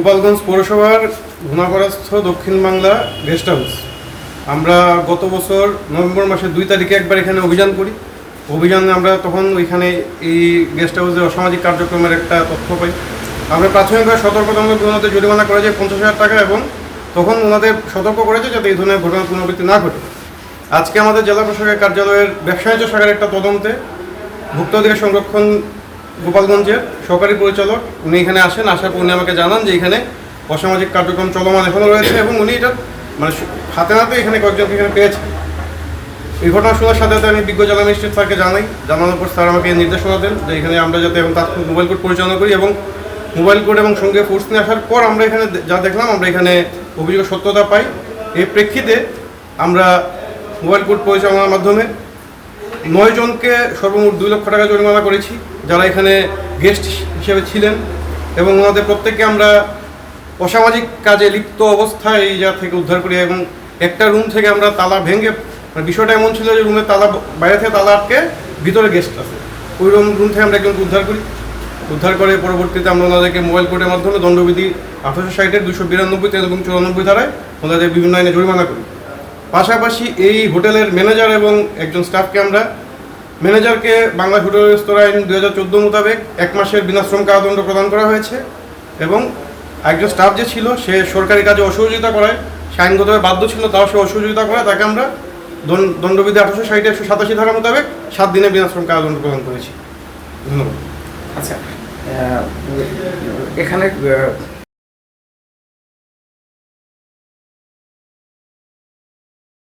গোপালগঞ্জ পৌরসভার ঘুনাপরাস্থ দক্ষিণ Bangla guest house. আমরা গত বছর নভেম্বর মাসের 2 তারিখে একবার এখানে অভিযান করি। অভিযানে আমরা তখন ওইখানে এই গেস্ট হাউসের অসামাজিক কার্যক্রমের একটা তথ্য পাই। আমরা প্রাথমিকভাবে সতর্কতামূলক ওনাদের জরিমানা করা যায় 50,000 টাকা, এবং তখন ওনাদের সতর্ক করেছে যাতে এই ধরনের ঘটনার পুনরাবৃত্তি না ঘটে। আজকে আমাদের জেলা প্রশাসকের কার্যালয়ের ব্যবসা বাণিজ্য শাখার একটা তদন্তে ভোক্তা অধিকার সংরক্ষণ গোপালগঞ্জের সহকারী পরিচালক উনি এখানে আসেন। আসার পর উনি আমাকে জানান যে এখানে অসামাজিক কার্যক্রম চলমান এখনও রয়েছে, এবং উনি এটা মানে হাতে নাতে এখানে কয়েকজনকে এখানে পেয়েছেন। এই ঘটনা শোনার সাথে সাথে আমি বিজ্ঞ জেলা ম্যাজিস্ট্রেট স্যারকে জানানোর পর স্যার আমাকে নির্দেশনা দেন যে এখানে আমরা যাতে এখন তাৎক্ষণিক মোবাইল কোর্ট পরিচালনা করি, এবং মোবাইল কোর্ট এবং সঙ্গে ফোর্স নিয়ে আসার পর আমরা এখানে যা দেখলাম আমরা এখানে অভিযোগের সত্যতা পাই। এই প্রেক্ষিতে আমরা মোবাইল কোর্ট পরিচালনার মাধ্যমে 9 জনকে সর্বমোট 2 লক্ষ টাকা জরিমানা করেছি, যারা এখানে গেস্ট হিসেবে ছিলেন, এবং ওনাদের প্রত্যেককে আমরা অসামাজিক কাজে লিপ্ত অবস্থায় এই জায়গা থেকে উদ্ধার করি। এবং একটা রুম থেকে আমরা তালা ভেঙে, বিষয়টা এমন ছিল যে রুমের তালা বাইরে থেকে তালা আটকে ভিতরে গেস্ট আছে, ওই রুম থেকে আমরা একজনকে উদ্ধার করি। উদ্ধার করে পরবর্তীতে আমরা ওনাদেরকে মোবাইল কোর্টের মাধ্যমে দণ্ডবিধি 1860-এর 292 এবং 94 ধারায় ওনাদের বিভিন্ন আইনে জরিমানা করি। পাশাপাশি এই হোটেলের ম্যানেজার এবং একজন স্টাফকে আমরা ম্যানেজারকে বাংলা হোটেল রেস্তোরাঁ আইন 2014 মোতাবেক 1 মাসের বিনাশ্রম কারাদণ্ড প্রদান করা হয়েছে, এবং একজন স্টাফ যে ছিল সে সরকারি কাজে অসহযোগিতা করায়, সে আইনগতভাবে বাধ্য ছিল, তাও সে অসহযোগিতা করায়, তাকে আমরা দণ্ডবিধি 1860-187 ধারা মোতাবেক 7 দিনের বিনাশ্রম কারাদণ্ড প্রদান করেছি। ধন্যবাদ। আচ্ছা, এখানে